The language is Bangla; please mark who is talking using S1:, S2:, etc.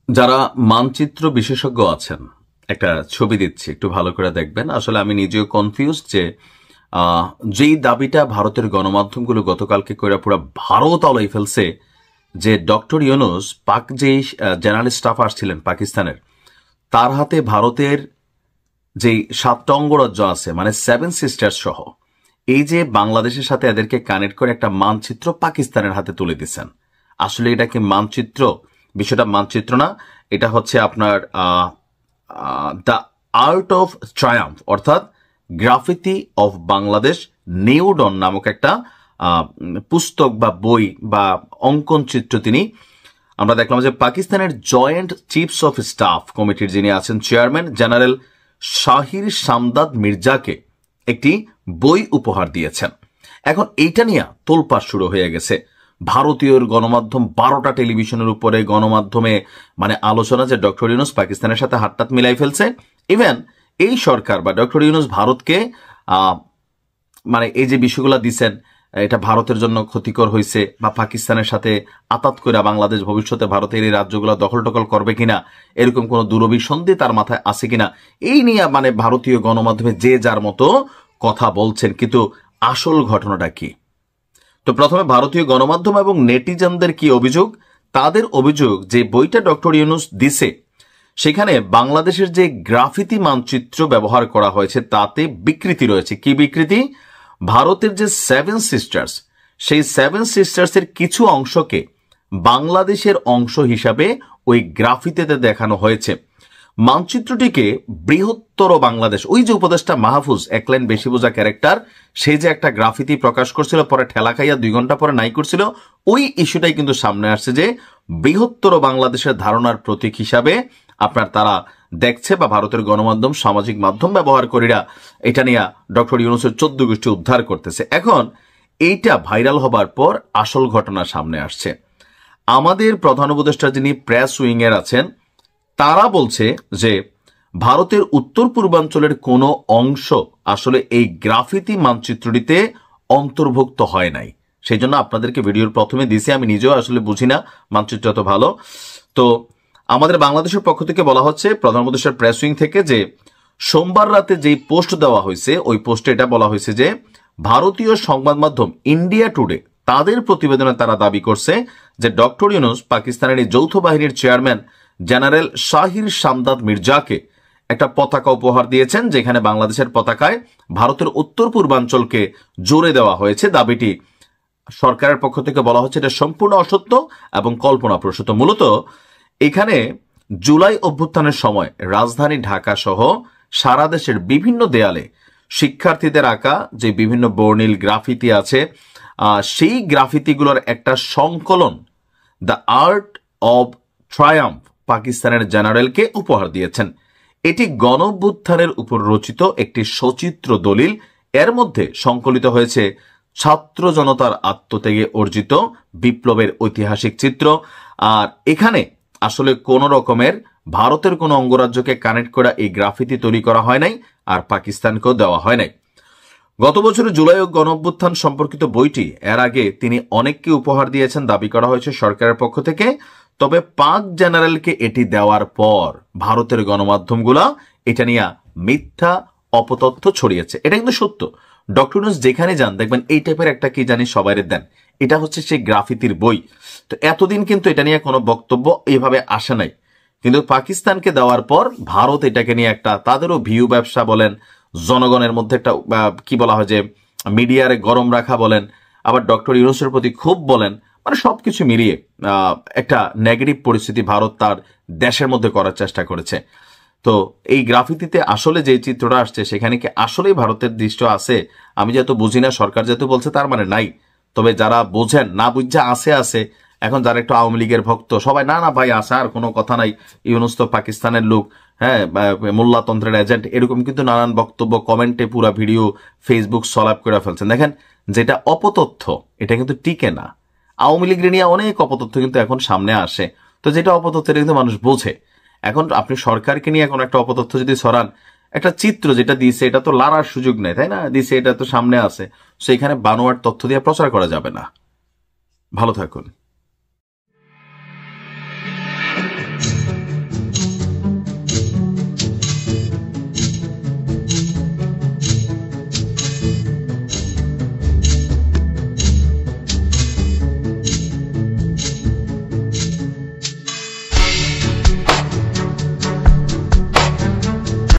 S1: যারা মানচিত্র বিশেষজ্ঞ আছেন, একটা ছবি দিচ্ছি, একটু ভালো করে দেখবেন। আসলে আমি নিজেও কনফিউজ যে যেই দাবিটা ভারতের গণমাধ্যমগুলো গতকালকে করে পুরো ভারত আলোয় ফেলছে যে ডক্টর ইউনূস পাক যেই জেনারেল স্টাফ আসছিলেন পাকিস্তানের, তার হাতে ভারতের যেই 7টা অঙ্গরাজ্য আছে মানে 7 সিস্টার্স সহ এই যে বাংলাদেশের সাথে এদেরকে কানেক্ট করে একটা মানচিত্র পাকিস্তানের হাতে তুলে দিচ্ছেন। আসলে এটা কি মানচিত্র? বিষয়টা মানচিত্র না, এটা হচ্ছে আপনার দ্য আর্ট অফ ট্রায়াম্ফ, অর্থাৎ গ্রাফিতি অফ বাংলাদেশ নিউডন নামক একটা পুস্তক বা বই বা অঙ্কন চিত্র তিনি। আমরা দেখলাম যে পাকিস্তানের জয়েন্ট চিফস অফ স্টাফ কমিটির যিনি আছেন চেয়ারম্যান জেনারেল শাহির শামদাদ মির্জাকে একটি বই উপহার দিয়েছেন। এখন এইটা নিয়ে তোলপাড় শুরু হয়ে গেছে। ভারতীয় গণমাধ্যম 12টা টেলিভিশনের উপরে গণমাধ্যমে মানে আলোচনা যে ডক্টর ইউনূস পাকিস্তানের সাথে হাতটাত মিলাই ফেলছে। ইভেন এই সরকার বা ডক্টর ইউনূস ভারতকে মানে এই যে বিষয়গুলো দিচ্ছেন এটা ভারতের জন্য ক্ষতিকর হয়েছে বা পাকিস্তানের সাথে আতাত করে বাংলাদেশ ভবিষ্যতে ভারতের এই রাজ্যগুলো দখল টকল করবে কিনা, এরকম কোন দুরভিসন্ধি তার মাথায় আছে কিনা, এই নিয়ে মানে ভারতীয় গণমাধ্যমে যে যার মতো কথা বলছেন। কিন্তু আসল ঘটনাটা কি? তো প্রথমে ভারতীয় গণমাধ্যম এবং নেটিজনদের কি অভিযোগ? তাদের অভিযোগ যে বইটা ডক্টর ইউনূস দিছে সেখানে বাংলাদেশের যে গ্রাফিতি মানচিত্র ব্যবহার করা হয়েছে তাতে বিকৃতি রয়েছে। কি বিকৃতি? ভারতের যে 7 সিস্টার্স, সেই 7 সিস্টার্সের কিছু অংশকে বাংলাদেশের অংশ হিসাবে ওই গ্রাফিতিতে দেখানো হয়েছে। মানচিত্রটিকে বৃহত্তর বাংলাদেশ, ওই যে উপদেষ্টা মাহফুজ এক লাইন বেশি বোঝা ক্যারেক্টার, সে যে একটা গ্রাফিতি প্রকাশ করছিল পরে ঠেলা খাইয়া 2 ঘন্টা পরে নাই করছিল, ওই ইস্যুটাই কিন্তু সামনে আসছে যে বৃহত্তর বাংলাদেশের ধারণার প্রতীক হিসাবে আপনার তারা দেখছে বা ভারতের গণমাধ্যম সামাজিক মাধ্যম ব্যবহারকারীরা এটা নিয়ে ডক্টর ইউনূসের 14 গোষ্ঠী উদ্ধার করতেছে। এখন এইটা ভাইরাল হবার পর আসল ঘটনা সামনে আসছে। আমাদের প্রধান উপদেষ্টা যিনি প্রেস উইং এর আছেন তারা বলছে যে ভারতের উত্তর পূর্বাঞ্চলের কোনো অংশ আসলে এই গ্রাফিতি মানচিত্রটিতে অন্তর্ভুক্ত হয় নাই। সেই জন্য আপনাদেরকে ভিডিওর প্রথমে দিয়েছি, আমি নিজেও আসলে বুঝি না মানচিত্র এত ভালো। তো আমাদের বাংলাদেশের পক্ষ থেকে বলা হচ্ছে প্রধান উপদেষ্টার প্রেস উইং থেকে যে সোমবার রাতে যেই পোস্ট দেওয়া হয়েছে ওই পোস্টে এটা বলা হয়েছে যে ভারতীয় সংবাদ মাধ্যম ইন্ডিয়া টুডে তাদের প্রতিবেদনে তারা দাবি করছে যে ডক্টর ইউনূস পাকিস্তানের এই যৌথ বাহিনীর চেয়ারম্যান জেনারেল শাহির শামদাদ মির্জাকে একটা পতাকা উপহার দিয়েছেন যেখানে বাংলাদেশের পতাকায় ভারতের উত্তর পূর্বাঞ্চলকে জোরে দেওয়া হয়েছে। দাবিটি সরকারের পক্ষ থেকে বলা হচ্ছে এটা সম্পূর্ণ অসত্য এবং কল্পনাপ্রসূত। মূলত এখানে জুলাই অভ্যুত্থানের সময় রাজধানী ঢাকা সহ সারা দেশের বিভিন্ন দেয়ালে শিক্ষার্থীদের আঁকা যে বিভিন্ন বর্ণিল গ্রাফিতি আছে সেই গ্রাফিতিগুলোর একটা সংকলন দ্য আর্ট অব ট্রায়াম্ফ পাকিস্তানের জেনারেলকে উপহার দিয়েছেন। এটি গণঅভ্যুত্থানের উপর রচিত একটি সচিত্র দলিল। এর মধ্যে সংকলিত হয়েছে ছাত্র জনতার আত্মত্যাগে অর্জিত বিপ্লবের ঐতিহাসিক চিত্র। আর এখানে আসলে কোন রকমের ভারতের কোন অঙ্গরাজ্যকে কানেক্ট করা এই গ্রাফিতি তৈরি করা হয় নাই আর পাকিস্তানকেও দেওয়া হয় নাই। গত বছরের জুলাই গণঅভ্যুত্থান সম্পর্কিত বইটি এর আগে তিনি অনেককে উপহার দিয়েছেন দাবি করা হয়েছে সরকারের পক্ষ থেকে। তবে পাক জেনারেলকে এটি দেওয়ার পর ভারতের গণমাধ্যমগুলা এটা নিয়ে মিথ্যা অপতথ্য ছড়িয়েছে। এটা কিন্তু সত্য। ডক্টর ইউনূস যেখানে যান দেখবেন এই টাইপের একটা কি জানি সবাইরে দেন, এটা হচ্ছে সেই গ্রাফিতির বই। তো এতদিন কিন্তু এটা নিয়ে কোনো বক্তব্য এইভাবে আসে নাই, কিন্তু পাকিস্তানকে দেওয়ার পর ভারত এটাকে নিয়ে একটা তাদেরও ভিউ ব্যবসা বলেন, জনগণের মধ্যে একটা কি বলা হয় যে মিডিয়ারে গরম রাখা বলেন, আবার ডক্টর ইউনূসের প্রতি ক্ষোভ বলেন, মানে সবকিছু মিলিয়ে একটা নেগেটিভ পরিস্থিতি ভারত তার দেশের মধ্যে করার চেষ্টা করেছে। তো এই গ্রাফিতিতে আসলে যে চিত্রটা আসছে সেখানে কি আসলেই ভারতের দৃশ্য আছে? আমি যেহেতু বুঝি না, সরকার যেহেতু বলছে তার মানে নাই। তবে যারা বোঝেন না বুঝা আছে এখন যারা একটু আওয়ামী লীগের ভক্ত সবাই না না ভাই আছে আর কোনো কথা নাই, ইউনূস তো পাকিস্তানের লোক, হ্যাঁ মোল্লাতন্ত্রের এজেন্ট, এরকম কিন্তু নানান বক্তব্য কমেন্টে পুরা ভিডিও ফেসবুক সলাপ করে ফেলছেন। দেখেন যেটা অপতথ্য এটা কিন্তু টিকে না। আওয়ামী লীগ নিয়ে অনেক অপতথ্য কিন্তু এখন সামনে আসে। তো যেটা অপতথ্য এটা কিন্তু মানুষ বোঝে। এখন আপনি সরকারকে নিয়ে এখন একটা অপতথ্য যদি ছড়ান, একটা চিত্র যেটা দিয়েছে এটা তো লাড়ার সুযোগ নেই, তাই না? দিয়েছে এটা তো সামনে আছে, সেখানে বানোয়ার তথ্য দিয়ে প্রচার করা যাবে না। ভালো থাকুন।